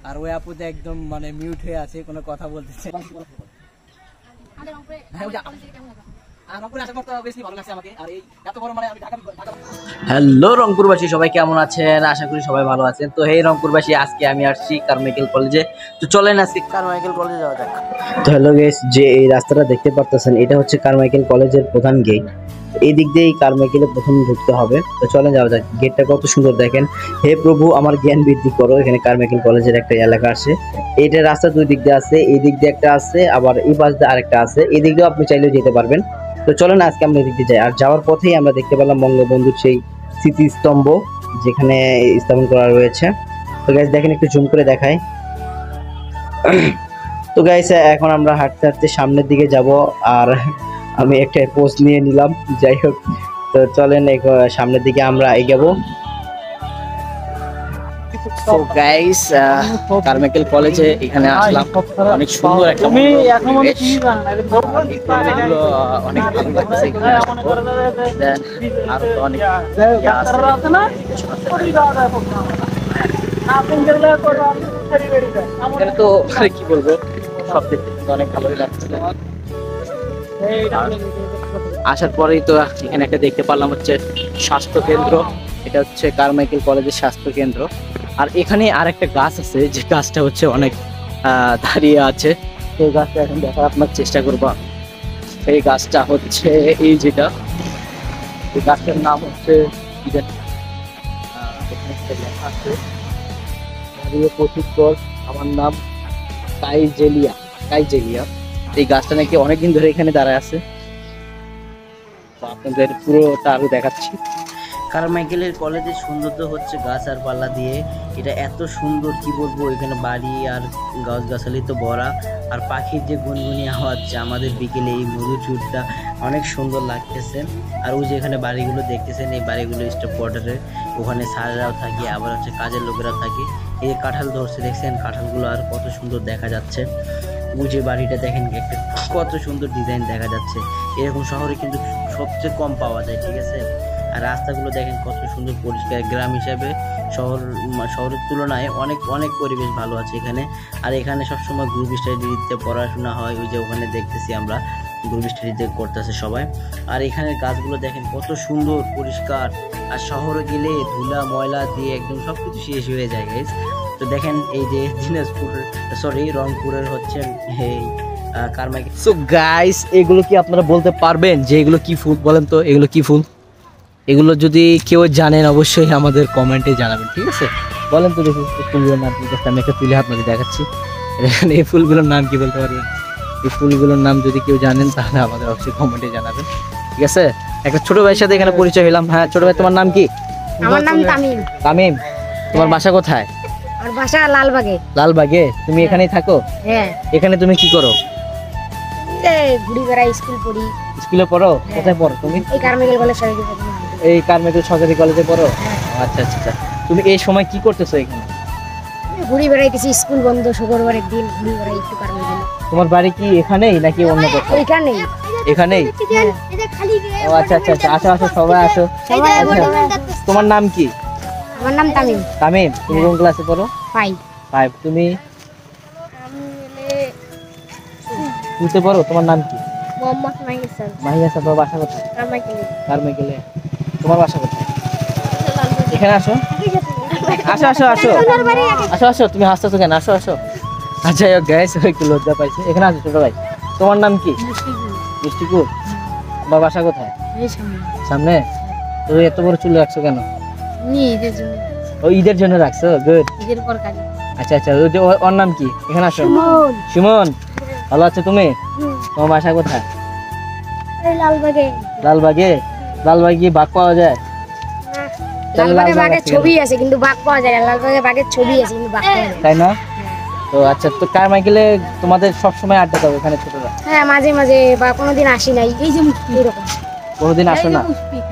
আর ওই আপু তো একদম মানে মিউট হয়ে আছে, কোনো কথা বলতেছে। হ্যালো রংপুরবাসী, সবাই কেমন আছেন? আশা করি সবাই ভালো আছেন। তো এই রংপুরবাসী, আজকে আমি আসছি কারমাইকেল কলেজে। তো চলেন আজকে কারমাইকেল কলেজে যাওয়া যাক। তো হ্যালো গাইস, যে এই রাস্তাটা দেখতে পারতেছেন, এটা হচ্ছে কারমাইকেল কলেজের প্রধান গেট। এই দিক দিয়ে কারমাইকেলে প্রথম ঢুকতে হবে। তো চলেন যাওয়া যাক। গেটটা কত সুন্দর দেখেন। হে প্রভু, আমার জ্ঞান বৃদ্ধি করো। এখানে কারমাইকেল কলেজের একটা এলাকা আছে। এইটা রাস্তা দুই দিক দিয়ে আছে, এই দিক দিয়ে একটা আছে, আবার এই পাশ দিয়ে আরেকটা আছে। এই দিক দিয়েও আপনি চাইলেও যেতে পারবেন। তো চলেন আজকে আমরা এদিকে যাই। আর যাওয়ার পথেই আমরা দেখতে পেলাম বঙ্গবন্ধুর সেই স্মৃতিস্তম্ভ, যেখানে স্থাপন করা রয়েছে। তো গাইস দেখেন, একটু জুম করে দেখাই। তো গাইস এখন আমরা হাঁটতে হাঁটতে সামনের দিকে যাব। আর আমি একটা পোস্ট নিয়ে নিলাম, যাই হোক। তো চলেন সামনের দিকে আমরা এগোবো। তো গাইস কারমাইকেল কলেজে এখানে আসলাম, অনেক সুন্দর একটা অনেক ভালো লাগছে। আর অনেক তো কি বলবো, সব দেখতে অনেক ভালোই লাগছে। আসার পরেই তো এখানে একটা দেখতে পারলাম হচ্ছে স্বাস্থ্য কেন্দ্র। এটা হচ্ছে কারমাইকেল কলেজের স্বাস্থ্য কেন্দ্র। আর এখানে আর একটা গাছ আছে, যে গাছটা হচ্ছে অনেক দাঁড়িয়ে আছে। সেই গাছটা এখন দেখার আপনার চেষ্টা করবো। এই গাছটা হচ্ছে এই যেটা, এই গাছটার নাম হচ্ছে লেখা আছে আমার নাম কাইজেলিয়া। এই গাছটা নাকি অনেকদিন ধরে এখানে দাঁড়ায় আছে। তো আপনাদের পুরোটা আরো দেখাচ্ছি। কারমাইকেলের কলেজের সৌন্দর্য হচ্ছে গাছ আর পাল্লা দিয়ে। এটা এত সুন্দর, কি বলবো। এখানে বাড়ি আর গাছগাছালি তো ভরা, আর পাখির যে গুনগুনি আওয়াজ, আমাদের বিকেলে এই মধুর চুটটা অনেক সুন্দর লাগতেছে। আর ওই যে এখানে বাড়িগুলো দেখতেছেন, এই বাড়িগুলো স্টপ কোয়ার্টারে, ওখানে স্যারেরাও থাকে, আবার হচ্ছে কাজের লোকেরাও থাকে। এই যে কাঁঠাল ধরছে দেখছেন, কাঁঠালগুলো আর কত সুন্দর দেখা যাচ্ছে। ওই যে বাড়িটা দেখেন, একটা কত সুন্দর ডিজাইন দেখা যাচ্ছে। এরকম শহরে কিন্তু সবচেয়ে কম পাওয়া যায়, ঠিক আছে। আর রাস্তাগুলো দেখেন কত সুন্দর পরিষ্কার। গ্রাম হিসাবে শহরের তুলনায় অনেক অনেক পরিবেশ ভালো আছে এখানে। আর এখানে সবসময় গ্রুপ স্টাডিতে পড়াশোনা হয়। ওই যে ওখানে দেখতেছি আমরা গ্রুপ স্টাডিতে করতেছে সবাই। আর এখানে গাছগুলো দেখেন কত সুন্দর পরিষ্কার। আর শহরে গেলে ধুলা ময়লা দিয়ে একদম সবকিছু শেষ হয়ে যায় গাইস। তো দেখেন এই যে রংপুরের হচ্ছে এই কারমাইকেল। সো গাইস, এগুলো কি আপনারা বলতে পারবেন যে এগুলো কি ফুল? বলেন তো, এগুলো কি ফুল? এগুলো যদি কেউ জানেন অবশ্যই আমাদের কমেন্টে জানাবেন, ঠিক আছে? বলেন তো দেখি ফুলগুলোর নাম কি? আমি একটা তুলে আপনাদের দেখাচ্ছি। এই ফুলগুলোর নাম কি বলতে পারবেন? এই ফুলগুলোর নাম যদি কেউ জানেন তাহলে আমাদের অবশ্যই কমেন্টে জানাবেন, ঠিক আছে? একটা ছোট ভাইয়ের সাথে এখানে পরিচয় হলাম। হ্যাঁ ছোট ভাই, তোমার নাম কি? আমার নাম তামিম। তামিম, তোমার বাসা কোথায়? আমার বাসা লালবাগে। লালবাগে? তুমি এখানেই থাকো? হ্যাঁ। এখানে তুমি কি করো? ঘুরি বেড়াই, স্কুল পড়ি। স্কুলে পড়ো? কোথায় পড়ো তুমি? এই কারমাইকেল কলেজ সরকারি। এই কারমাইকেল সরকারি কলেজে পড়ো? আচ্ছা আচ্ছা আচ্ছা। তুমি এই সময় কি করতেছো এখানে? ঘুরি বেড়াইতেছি, স্কুল বন্ধ, শুক্রবারের দিন ঘুরি বেড়াই একটু কারমাইকেল। তোমার বাড়ি কি এখানেই নাকি অন্য কোথাও? এখানেই। এখানেই? ও আচ্ছা আচ্ছা আচ্ছা। আসো আসো, সবাই আসো। তোমার নাম কি? আমার নাম তামিম। তামিম, তুমি কোন ক্লাসে পড়ো? 5। তুমি তুইতে পড়ো? তোমার নাম কি? মোহাম্মদ মাহিসান। মাহিয়াসান। তোমার বাসা কোথায়? কারমাইকেলে। কারমাইকেলে। তোমার বাসা কোথায়? এখানে আসো। আসো আসো আসো আসো আসো। তুমি হাসতেছো কেন? আসো আসো। আচ্ছা গাইস, একটু লজ্জা পাইছে। এখানে আসো ছোট ভাই। তোমার নাম কি? মিষ্টিকুর। তোমার বাসা কোথায়? সামনে। তো এত বড় চুল রাখছো কেন? ঈদের জন্য। ও ঈদের জন্য রাখছো? গুড। ঈদের পর কাজ। আচ্ছা আচ্ছা। ওর নাম কি? এখানে আসো। সুমন। ভালো আছো তুমি? তোমার বাসা কোথায়? লালবাগে। লালবাগে? লালবাগে কি বাঘ পাওয়া যায়? লালবাগে বাঘের ছবি আছে কিন্তু বাঘ পাওয়া যায় না। লালবাগে বাঘের ছবি আছে কিন্তু বাঘ পাওয়া যায় না, তাই না? তো আচ্ছা, তো কারমাইকেলে তোমাদের সব সময় আড্ডা দাও এখানে ছোটরা? হ্যাঁ, মাঝে মাঝে, বা কোনোদিন আসি নাই। এই যে এরকম কোনোদিন আসো না?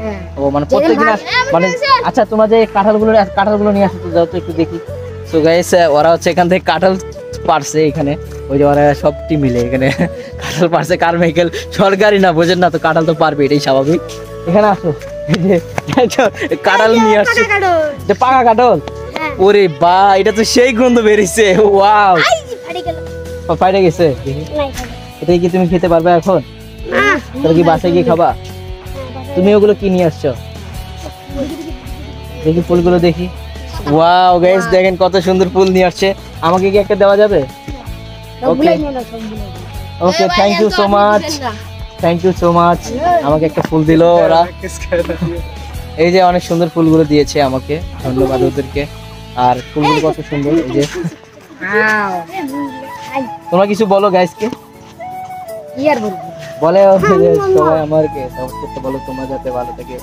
হ্যাঁ। ও মানে প্রত্যেকদিন মানে। আচ্ছা, তোমরা যে কাঁঠালগুলো নিয়ে আসো তো, যাও তো একটু দেখি। সো গাইস, ওরা হচ্ছে এখান থেকে কাঁঠাল পারছে এখানে। ওই যে ওরা সব টিম মিলে এখানে কাঁঠাল পারছে। কারমাইকেল সরকারি না, বোঝেন না তো, কাঁঠাল তো পারবে, এটাই স্বাভাবিক। এখানে আসো। এই যে কাঁঠাল নিয়ে আসছে, পাকা কাঁঠাল। ওরে বা, এটা তো সেই গন্ধ বেরিয়েছে। ওয়াও, ফাইটে গেছে। এটা কি তুমি খেতে পারবে এখন? তাহলে কি বাসায় গিয়ে খাবা? তুমি ওগুলো কি নিয়ে আসছো? দেখি ফুলগুলো দেখি। ওয়াও গাইস, দেখেন কত সুন্দর ফুল নিয়ে আসছে। আমাকে কি একটা দেওয়া যাবে? Okay okay, thank you so much, thank you so much. আমাকে একটা ফুল দিল ওরা। এই যে অনেক সুন্দর ফুলগুলো দিয়েছে আমাকে, ধন্যবাদ ওদেরকে। আর ফুলগুলো কত সুন্দর। এই যে তোমরা কিছু বলো গাইসকে। বলে সবাই আমাকে বলো তোমরা যাতে ভালো থাকে।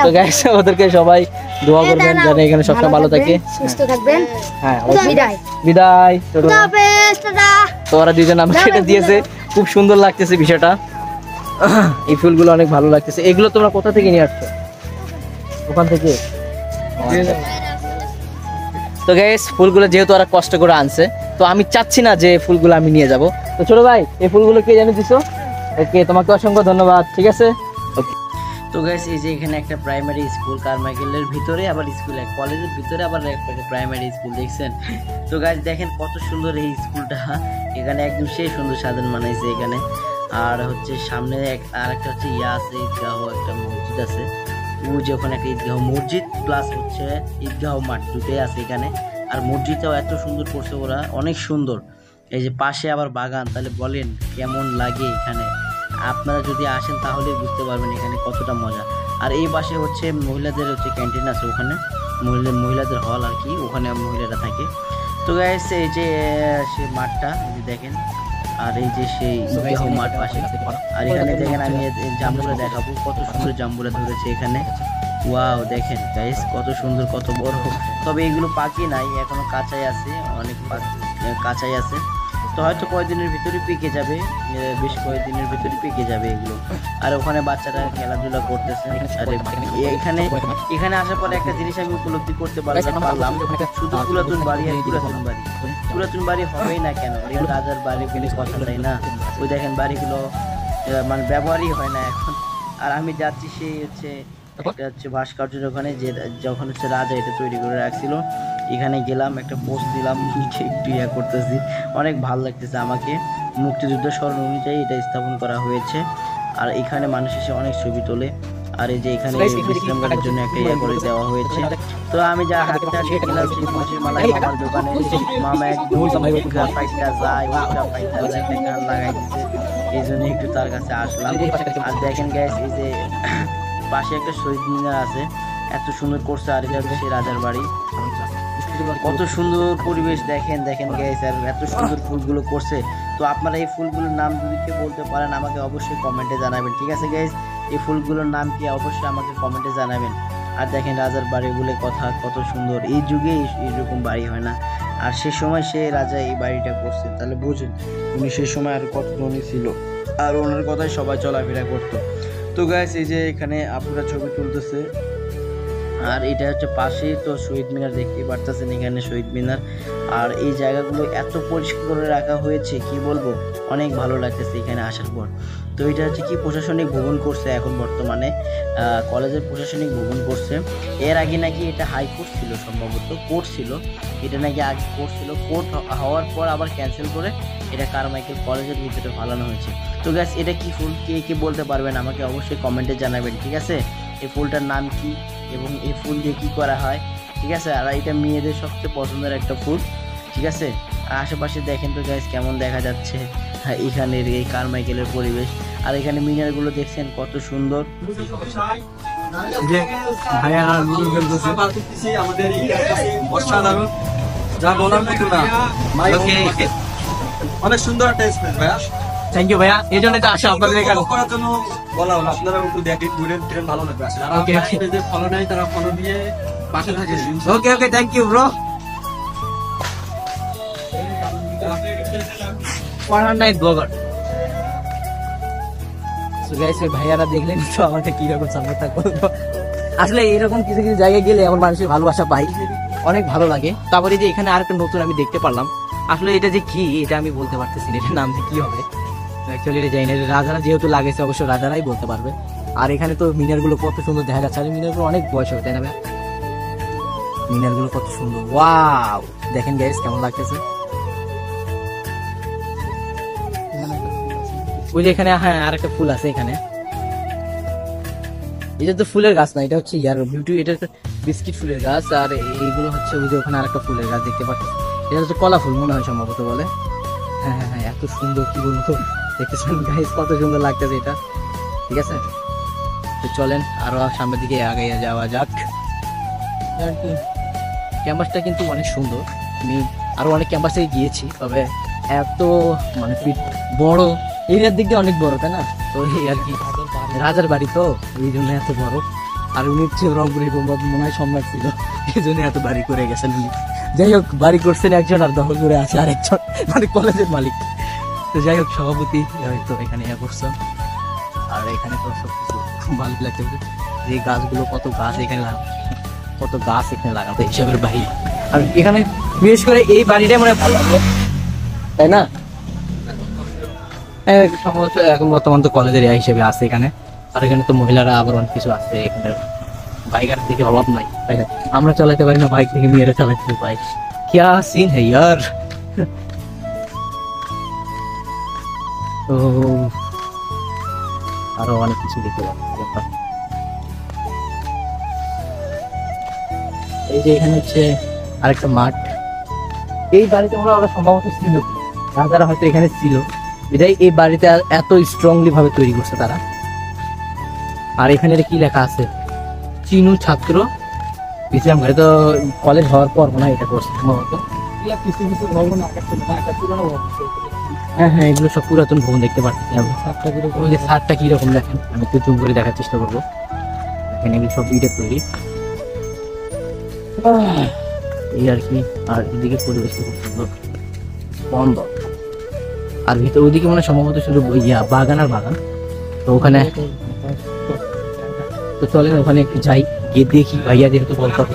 তো গাইস ওদেরকে সবাই দোয়া করবেন যেন এখানে সবসময় ভালো থাকে, সুস্থ থাকবেন। হ্যাঁ, বিদায় বিদায়। তো ওরা দুজন আমাকে এটা দিয়েছে, খুব সুন্দর লাগতেছে বিষয়টা। এই ফুলগুলো অনেক ভালো লাগতেছে। এগুলো তোমরা কোথা থেকে নিয়ে আসছো? ওখান থেকে? তো গাইস ফুলগুলো যেহেতু ওরা কষ্ট করে আনছে, তো আমি চাচ্ছি না যে ফুলগুলো আমি নিয়ে যাব। তো ছোট ভাই, এই ফুলগুলো কে জানিয়ে দিছো? ওকে, তোমাকে অসংখ্য ধন্যবাদ। ঠিক আছে। তো গাইস এই যে এখানে একটা প্রাইমারি স্কুল, কারমাইকেলের ভিতরে আবার স্কুল, এক কলেজের ভিতরে আবার একটা প্রাইমারি স্কুল, দেখছেন? তো গাইস দেখেন কত সুন্দর এই স্কুলটা। এখানে একদম সেই সুন্দর সাজানো বানাইছে এখানে। আর হচ্ছে সামনে আর একটা হচ্ছে আছে, ঈদগাহ, একটা মসজিদ আছে। ওই যে ওখানে একটা ঈদগাহ মসজিদ প্লাস হচ্ছে ঈদগাহ মাঠ, দুটোই আছে এখানে। আর মসজিদটাও এত সুন্দর করছে ওরা, অনেক সুন্দর। এই যে পাশে আবার বাগান, তাহলে বলেন কেমন লাগে এখানে। আপনারা যদি আসেন তাহলে বুঝতে পারবেন এখানে কতটা মজা। আর এই পাশে হচ্ছে মহিলাদের হচ্ছে ক্যান্টিন আছে, ওখানে মহিলাদের হল আর কি, ওখানে মহিলারা থাকে। তো গাইস এই যে সে মাঠটা দেখেন, আর এই যে সেই ঈদগাহ মাঠ পাশে। আর এখানে দেখেন আমি জাম্বুরা দেখাবো, কত সুন্দর জাম্বুরা ধরেছে এখানে। ওয়াও, দেখেন গাইস কত সুন্দর, কত বড়। তবে এগুলো পাকি নাই, এখনো কাঁচাই আছে, অনেক কাঁচাই আছে। তো হয়তো কয়েকদিনের ভিতরে পেকে যাবে, বেশ কয়েকদিনের ভিতরে পেকে যাবে এগুলো। আর ওখানে বাচ্চারা খেলাধুলা করতেছে। আর এখানে আসার পরে একটা জিনিস আমি উপলব্ধি করতে পারলাম, শুধু পুরাতন বাড়ি আর পুরাতন বাড়ি হবেই না কেন, রাজার বাড়িগুলি কথা তাই না? ওই দেখেন বাড়িগুলো মানে ব্যবহারই হয় না এখন। আর আমি যাচ্ছি সেই হচ্ছে ভাস্কর্যের ওখানে, যে যখন হচ্ছে রাজা এটা তৈরি করে রাখছিল, এখানে গেলাম, একটা পোস্ট দিলাম, একটু ইয়া করতেছি, অনেক ভালো লাগতেছে আমাকে। মুক্তিযুদ্ধ স্মরণ অনুযায়ী এটা স্থাপন করা হয়েছে। আর এখানে মানুষ এসে অনেক ছবি তোলে। আর এই যে এখানে বিশ্রাম করার জন্য একটা ইয়ে করে দেওয়া হয়েছে। তো আমি যা হাঁটতে হাঁটতে গেলাম সেই তুলসী মালা মামার দোকানে, মামা একদম ফাইটটা যায়, একটা গান লাগাই দিচ্ছে, এই জন্য একটু তার কাছে আসলাম। আর দেখেন গাইস এই যে পাশে একটা শহীদ মিনার আছে, এত সুন্দর করছে। আর এটা হচ্ছে রাজার বাড়ি, কত সুন্দর পরিবেশ দেখেন গাইস। আর এত সুন্দর ফুলগুলো করছে। তো আপনারা এই ফুলগুলোর নাম যদি কেউ বলতে পারেন আমাকে অবশ্যই কমেন্টে জানাবেন, ঠিক আছে গাইস? এই ফুলগুলোর নাম কি অবশ্যই আমাকে কমেন্টে জানাবেন। আর দেখেন রাজার বাড়ি বলে কথা, কত সুন্দর। এই যুগে এইরকম বাড়ি হয় না। আর সে সময় সে রাজা এই বাড়িটা করছে, তাহলে বুঝুন উনি সেই সময় আর কত ধনী ছিল, আর ওনার কথাই সবাই চলাফেরা করতো। তো গাইস এই যে এখানে আপুরা ছবি তুলতেছে। আর এটা হচ্ছে পাশেই তো শহীদ মিনার, দেখতে পারতেছেন এখানে শহীদ মিনার। আর এই জায়গাগুলো এত পরিষ্কার করে রাখা হয়েছে, কি বলবো, অনেক ভালো লাগতেছে এখানে আসার পর। তো এটা হচ্ছে কি প্রশাসনিক ভবন করছে এখন বর্তমানে, কলেজের প্রশাসনিক ভবন করছে। এর আগে নাকি এটা হাইকোর্ট ছিল, সম্ভবত কোর্ট ছিল, এটা নাকি আগে কোর্ট ছিল। কোর্ট হওয়ার পর আবার ক্যান্সেল করে এটা কারমাইকেল কলেজের ভিতরে ফালানো হয়েছে। তো গ্যাস এটা কি ফুল, কে বলতে পারবেন আমাকে অবশ্যই কমেন্টে জানাবেন, ঠিক আছে? এই ফুলটার নাম কি এবং এই ফুল দিয়ে কি করা হয়, ঠিক আছে? আর এটা মেয়েদের সবচেয়ে পছন্দের একটা ফুল, ঠিক আছে? আর আশেপাশে দেখেন তো গাইস কেমন দেখা যাচ্ছে এখানের এই কারমাইকেলের পরিবেশ। আর এখানে মিনারগুলো দেখছেন কত সুন্দর। অনেক সুন্দর একটা স্পেস ভাইয়া, থ্যাংক ইউ ভাইয়া, এই জন্য তো আসা আপনাদের এখানে করার জন্য বলা হলো। আপনারা একটু দেখেন, ঘুরেন ফিরেন, ভালো লাগবে। ওকে যে ফলো নেয় তারা ফলো দিয়ে পাশে থাকে। Okay thank you bro. ভাইয়ারা দেখলেন তো আমাকে কিরকম সাপোর্টটা করবো। আসলে এরকম কিছু কিছু জায়গায় গেলে আমার মানুষের ভালোবাসা পাই, অনেক ভালো লাগে। তারপরে যে এখানে আরেকটা নতুন আমি দেখতে পারলাম, আসলে এটা যে কি এটা আমি বলতে পারতেছি না, এটার নাম যে কি হবে অ্যাকচুয়ালি এটা জানি না। রাজারা যেহেতু লাগাইছে অবশ্য রাজারাই বলতে পারবে। আর এখানে তো মিনারগুলো কত সুন্দর দেখা যাচ্ছে, আর মিনারগুলো অনেক বয়স হবে, তাই না ভাই? মিনার গুলো কত সুন্দর, ওয়াও দেখেন গাইস কেমন লাগতেছে। ওই যে এখানে হ্যাঁ আর একটা ফুল আছে এখানে, এটা তো ফুলের গাছ না, এটা হচ্ছে ইয়ার বিউটি, এটা বিস্কিট ফুলের গাছ। আর এইগুলো হচ্ছে ওই যে ওখানে আরেকটা ফুলের গাছ দেখতে পাচ্ছি, এটা হচ্ছে কলা ফুল মনে হয় সম্ভবত বলে। হ্যাঁ হ্যাঁ হ্যাঁ এত সুন্দর কি বলবো, দেখতেছেন গাইস কত সুন্দর লাগতেছে এটা। ঠিক আছে তো চলেন আরো সামনের দিকে আগাইয়া যাওয়া যাক। আর কি ক্যাম্পাসটা কিন্তু অনেক সুন্দর, আমি আরো অনেক ক্যাম্পাসে গিয়েছি, তবে এত মানে বড় এরিয়ার দিক দিয়ে অনেক বড় তাই না। তো এই আর কি রাজার বাড়ি তো এই জন্য এত বড়, আর উনি হচ্ছে রংপুরের মনে হয় সম্রাট ছিল, এই জন্য এত বাড়ি করে গেছেন উনি। যাই হোক বাড়ি করছেন একজন আর দখল করে আছে আরেকজন, মানে কলেজের মালিক। তো যাই হোক সভাপতি তো এখানে করছেন, আর এখানে তো সবকিছু ভালো লাগছে। এই গাছগুলো কত গাছ এখানে কত গাছ এখানে লাগানো হিসাবের বাড়ি, আর এখানে বিশেষ করে এই বাড়িটা মানে ভালো লাগলো তাই না। সম্ভবত এখন বর্তমান তো কলেজের এরিয়া হিসেবে আছে এখানে, আর এখানে তো মহিলারা আবার অনেক কিছু আছে এখানে, বাইকের দিকে অভাব নাই তাই না। আমরা চালাতে পারি না বাইক, থেকে মেয়েরা চালাতে বাইক, क्या सीन है यार। তো আরো অনেক কিছু দেখতে পাচ্ছি। এই যে এখানে হচ্ছে আরেকটা মাঠ, এই বাড়িতে ওরা সম্ভবত ছিল, রাজারা হয়তো এখানে ছিল, এটাই এই বাড়িতে এত স্ট্রংলি ভাবে তৈরি করছে তারা। আর এখানে কি লেখা আছে, চিনু ছাত্র বিশ্রাম ঘরে, তো কলেজ হওয়ার পর মনে হয় এটা করছে সম্ভবত। হ্যাঁ হ্যাঁ এগুলো সব পুরাতন ভবন দেখতে পাচ্ছি আমি। ওই যে ছাদটা কিরকম দেখেন, আমি একটু জুম করে দেখার চেষ্টা করবো। এখানে এগুলো সব ইটের তৈরি এই আর কি। আর এদিকে পরিবেশটা খুব সুন্দর বন্ধ, আর ভিতর ওইদিকে মানে সম্ভবত শুধু বাগান আর বাগান। তো ওখানে তো চলেন ওখানে একটু যাই, গিয়ে দেখি ভাইয়া যেহেতু বলতে হবে।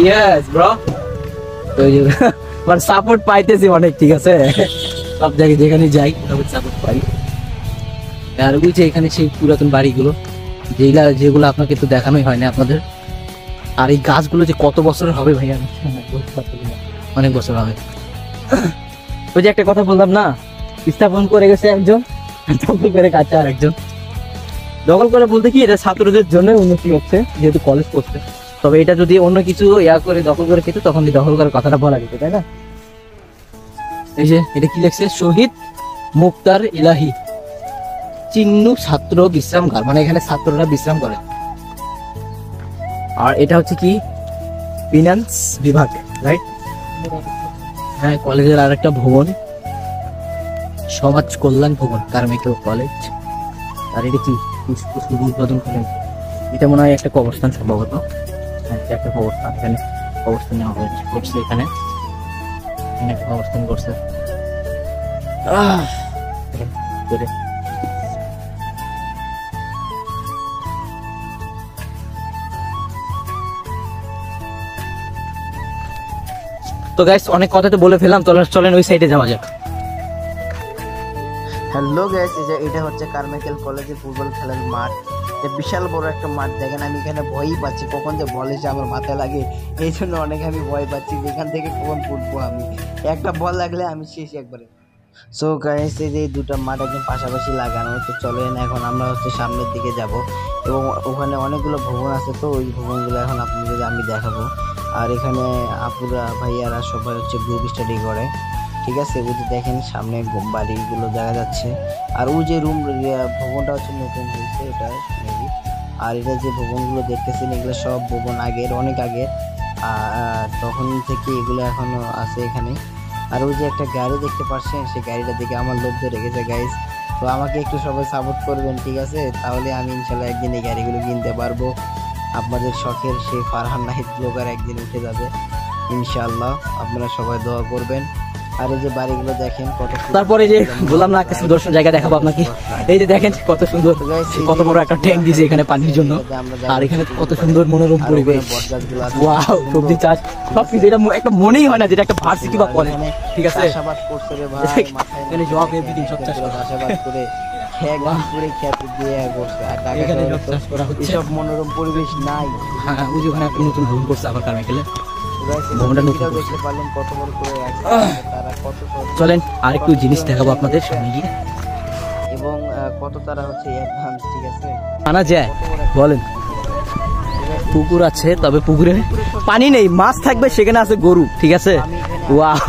ইয়েস ব্রো, তো মানে সাপোর্ট পাইতেছি অনেক, ঠিক আছে সব জায়গায় যেখানে যাই সাপোর্ট পাই। আর ওই যে এখানে সেই পুরাতন বাড়িগুলো যেগুলো আপনাকে তো দেখানোই হয় না আপনাদের। আর এই গাছগুলো যে কত বছরের হবে ভাইয়া, অনেক বছর হবে। ওই যে একটা কথা বললাম না, স্থাপন করে গেছে একজন, দখল করে কাছে আর একজন। দখল করে বলতে কি, এটা ছাত্রদের জন্য উন্নতি হচ্ছে যেহেতু কলেজ করছে, তবে এটা যদি অন্য কিছু করে দখল করে খেত তখন দখল করার কথাটা বলা যেত তাই না। এই যে এটা কি লেখছে, শহীদ মুক্তার ইলাহি চিন্নু ছাত্র বিশ্রামগার, মানে এখানে ছাত্ররা বিশ্রাম করে। আর এটা হচ্ছে কি ফিনান্স বিভাগ, রাইট। হ্যাঁ কলেজের আর একটা ভবন, সমাজ কল্যাণ ভবন কারমিকেল কলেজ। আর এটা কি উদ্বোধন করেন, এটা মনে হয় একটা কবরস্থান সম্ভবত। হ্যাঁ এটা একটা কবরস্থান, এখানে কবরস্থান নেওয়া হয়েছে করছে, এখানে একটা কবরস্থান করছে। তো গাইস অনেক কথা তো বলে ফেললাম, চলেন ওই সাইডে যাওয়া যাক। হ্যালো গাইস, এটা হচ্ছে কারমাইকেল কলেজের ফুটবল খেলার মাঠ। বিশাল বড় একটা মাঠ, দেখেন আমি এখানে ভয়ই পাচ্ছি, কখন যে বল এসে আমার মাথায় লাগে এই জন্য অনেক আমি ভয় পাচ্ছি এখান থেকে কখন ফুটবো আমি, একটা বল লাগলে আমি শেষ একবারে। সো গাইস এই যে দুটো মাঠ একদম পাশাপাশি লাগানো, তো চলেন এখন আমরা হচ্ছে সামনের দিকে যাব, এবং ওখানে অনেকগুলো ভবন আছে, তো ওই ভবনগুলো এখন আপনাদের আমি দেখাবো। আর এখানে আপুরা ভাইয়ারা সবাই হচ্ছে গ্রুপ স্টাডি করে, ঠিক আছে। ওই যে দেখেন সামনে বাড়িগুলো দেখা যাচ্ছে, আর ওই যে ভবনটা হচ্ছে নতুন হয়েছে এটা মেবি। আর এটা যে ভবনগুলো দেখতেছেন এগুলো সব ভবন আগের, অনেক আগের, তখন থেকে এগুলো এখনো আছে এখানে। আর ওই যে একটা গাড়ি দেখতে পাচ্ছেন, সেই গাড়িটা দেখে আমার লোভ ধরে গেছে গাইস। তো আমাকে একটু সবাই সাপোর্ট করবেন, ঠিক আছে, তাহলে আমি ইনশাল্লাহ একদিন এই গাড়িগুলো কিনতে পারবো। আপনাদের শখের সেই ফারহান নাহিদ ব্লগার একদিন উঠে যাবে ইনশাআল্লাহ, আপনারা সবাই দোয়া করবেন। আর এই যে বাড়িগুলো দেখেন কত, তারপরে যে বললাম না একটা সুন্দর জায়গা দেখাবো আপনাকে, এই যে দেখেন কত সুন্দর, কত বড় একটা ট্যাঙ্ক দিয়েছে এখানে পানির জন্য, আর এখানে কত সুন্দর মনোরম পরিবেশ, ওয়াও সবজি চাষ সবকিছু, এটা একটা মনেই হয় না যেটা একটা ভার্সিটি বা কলেজ, ঠিক আছে। চাষাবাদ করছে রে ভাই, এখানে জব এভরিথিং সব চাষ চাষাবাদ করে একদম পুরো খেতে দিয়ে করছে। আর ঢাকা এখানে শহরে সব চাষ করা হচ্ছে। এসব মনোরম পরিবেশ নাই। হ্যাঁ ওই যে ওখানে একটা নতুন ভবন করছে আবার কারমাইকেলে। Guys, ভবনটা নতুন এটাও করছে। দেখতে পারলেন কত বড় করে আছে, তারা কত সহজ- চলেন আর একটু জিনিস দেখাবো আপনাদের সামনে গিয়ে। এবং কত তারা হচ্ছে অ্যাডভান্স, ঠিক আছে? আনা যায় কত বড় বলেন। পুকুর আছে, তবে পুকুরে পানি নেই, মাছ থাকবে, সেখানে আছে গরু, ঠিক আছে। ওয়াও,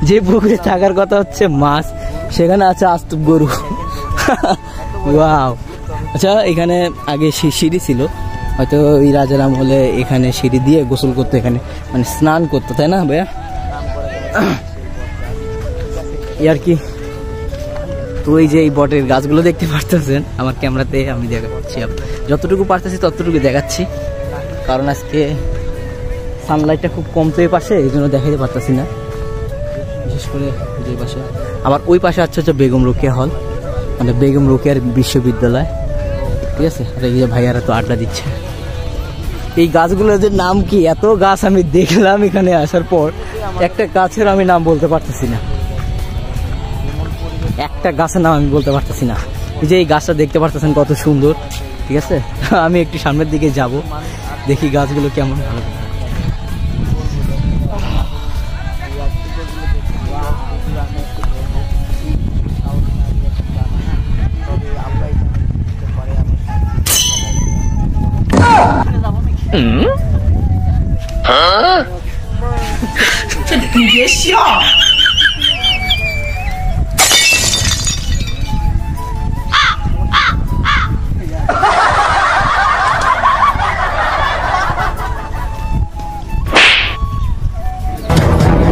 যে পুকুরে থাকার কথা হচ্ছে মাছ, সেখানে আছে আস্তুপ গরু। ওয়াও। আচ্ছা, এখানে আগে সিঁড়ি ছিল, হয়তো ওই রাজার আমলে এখানে সিঁড়ি দিয়ে গোসল করতো, এখানে মানে স্নান করতো, তাই না ভাইয়া? আর কি। তো এই যে এই বটের গাছগুলো দেখতে পারতেছেন আমার ক্যামেরাতে, আমি দেখাচ্ছি, যতটুকু পারতেছি ততটুকু দেখাচ্ছি, কারণ আজকে সানলাইটটা খুব কম তো এই পাশে, এই জন্য দেখাতে পারতেছি না, বিশেষ করে যে পাশে। আবার ওই পাশে হচ্ছে বেগম রোকেয়া হল, মানে বেগম রোকেয়ার বিশ্ববিদ্যালয়, ঠিক আছে। আর এই যে ভাইয়ারা তো আড্ডা দিচ্ছে। এই গাছগুলোর যে নাম কি, এত গাছ আমি দেখলাম এখানে আসার পর, একটা গাছের আমি নাম বলতে পারতেছি না, একটা গাছের নাম আমি বলতে পারতেছি না। এই যে এই গাছটা দেখতে পারতেছেন কত সুন্দর, ঠিক আছে। আমি একটু সামনের দিকে যাব, দেখি গাছগুলো কেমন ভালো।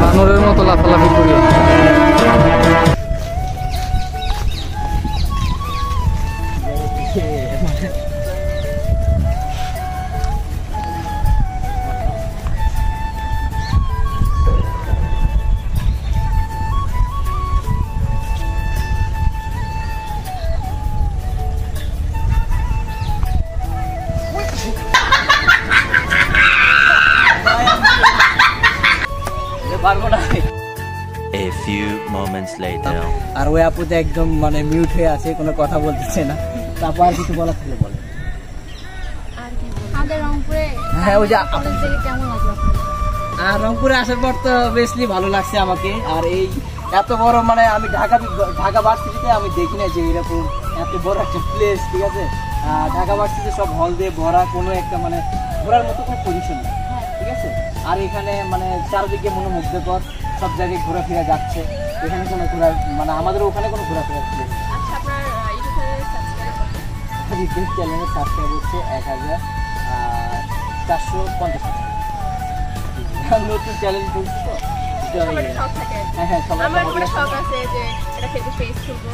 বানরের মতো লাফালাফি করি। পারবো না। A few moments later. আর ওই আপু তো একদম মানে মিউট হয়ে আছে, কোনো কথা বলতেছে না। তারপর আর কিছু বলার ছিল বলে। আমাদের রংপুরে হ্যাঁ, ওই যে কলেজ থেকে কেমন লাগলো? আর রংপুরে আসার পর তো বেশলি ভালো লাগছে আমাকে। আর এই এত বড়, মানে আমি ঢাকা ভার্সিটিতে আমি দেখি না যে এরকম এত বড় একটা প্লেস, ঠিক আছে। ঢাকা ভার্সিটিতে সব হল দিয়ে ভরা, কোনো একটা মানে ঘোরার মতো কোনো পজিশন নেই, ঠিক আছে। আর এখানে মানে চারদিকে মনোমুগ্ধকর, সব জায়গায় ঘোরাফেরা যাচ্ছে। এখানে কোনো ঘোরা, মানে আমাদের ওখানে কোনো ঘোরাফেরা প্লেস। আচ্ছা, আপনার ইউটিউব চ্যানেলের সাবস্ক্রাইব হচ্ছে 1450। নতুন চ্যানেল করছি তো, হ্যাঁ হ্যাঁ, সবাই আমার খুব শখ আছে যে এটা ফেসবুক পেজ খুলবো,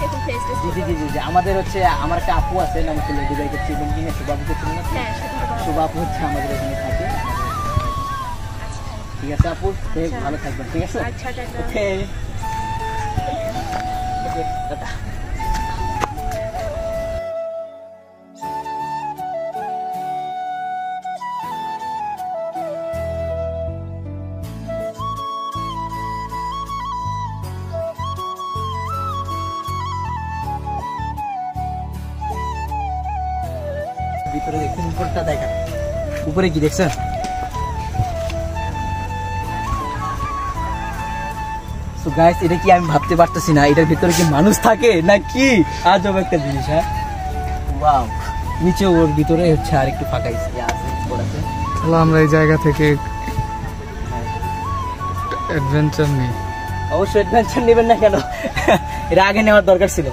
একটা পেজ জি জি জি জি। আমাদের হচ্ছে, আমার একটা আপু আছে, নাম হচ্ছে লেডি বাইকের চিকেন কিনে, শুভাপুকে চিনি না? হ্যাঁ, শুভ আপু হচ্ছে আমাদের এখানে থাকে, ঠিক আছে আপু, ভালো থাকবেন, ঠিক আছে। আচ্ছা, ওকে, টাটা। ভিতরে দেখুন, উপরটা দেখা, উপরে কি দেখছেন? তো গাইস, এটা কি আমি ভাবতে পারতেছি না, এটার ভিতরে কি মানুষ থাকে না কি, আজব একটা জিনিস। হ্যাঁ, ওয়াও। নিচে ওর ভিতরে হচ্ছে আর একটু ফাঁকা আছে, চলো আমরা এই জায়গা থেকে অ্যাডভেঞ্চার নেই। অবশ্যই অ্যাডভেঞ্চার নেবেন না কেন, এটা আগে নেওয়ার দরকার ছিল।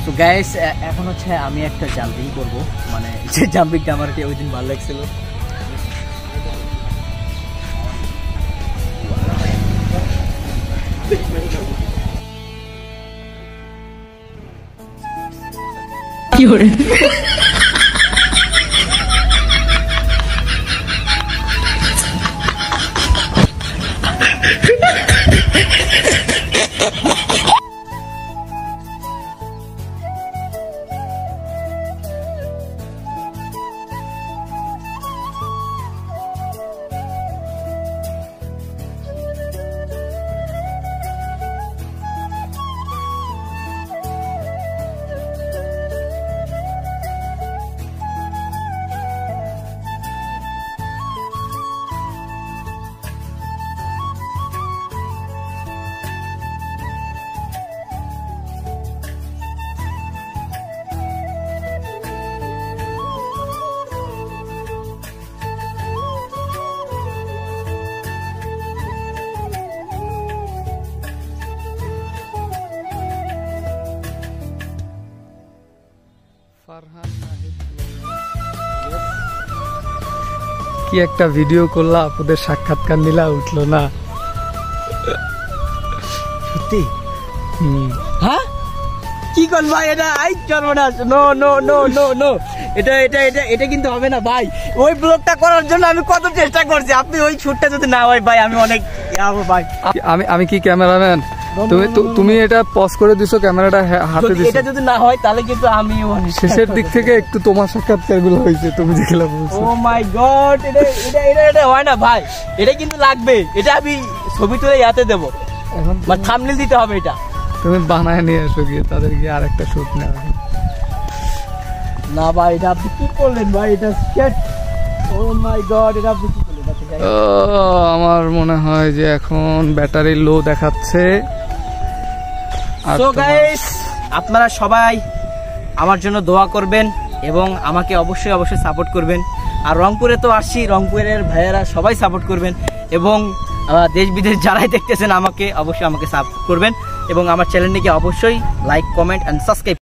তো গাইস এখন হচ্ছে আমি একটা জাম্পিং করব, মানে যে জাম্পিংটা আমার ওই দিন ভালো লাগছিল। কি হরে কি একটা ভিডিও করলা, আপনাদের সাক্ষাৎকার নিলা, উঠলো না। সত্যি? হ্যাঁ, কি কর ভাই এটা? আই সর্বনাশ, no no no no no, এটা এটা এটা এটা কিন্তু হবে না ভাই। ওই ব্লগটা করার জন্য আমি কত চেষ্টা করছি, আপনি ওই শুটটা যদি না হয় ভাই আমি অনেক ভাই। আমি কি ক্যামেরাম্যান? তুমি এটা পজ করে দিছো, ক্যামেরাটা হাতে দিছো। এটা যদি না হয় তাহলে কিন্তু আমি শেষের দিক থেকে একটু তোমার সাক্ষাৎকার গুলো হয়েছে, তুমি যেগুলো বলছো। ও মাই গড, এটা এটা এটা এটা হয় না ভাই, এটা কিন্তু লাগবে। এটা আমি ছবি তুলে ইয়াতে দেবো, এখন মানে থাম্বনেল দিতে হবে এটা। তুমি বানায় নিয়ে এসো গিয়ে, তাদের গিয়ে আরেকটা শুট নেওয়া। না ভাই, এটা আপনি কি করলেন ভাই? এটা শিট, ও মাই গড, এটা আপনি কি করলেন? আমার মনে হয় যে এখন ব্যাটারি লো দেখাচ্ছে। সো গাইস, আপনারা সবাই আমার জন্য দোয়া করবেন এবং আমাকে অবশ্যই অবশ্যই সাপোর্ট করবেন। আর রংপুরে তো আসছি, রংপুরের ভাইয়েরা সবাই সাপোর্ট করবেন এবং দেশ বিদেশ যারাই দেখতেছেন আমাকে অবশ্যই আমাকে সাপোর্ট করবেন এবং আমার চ্যানেলটিকে অবশ্যই লাইক, কমেন্ট অ্যান্ড সাবস্ক্রাইব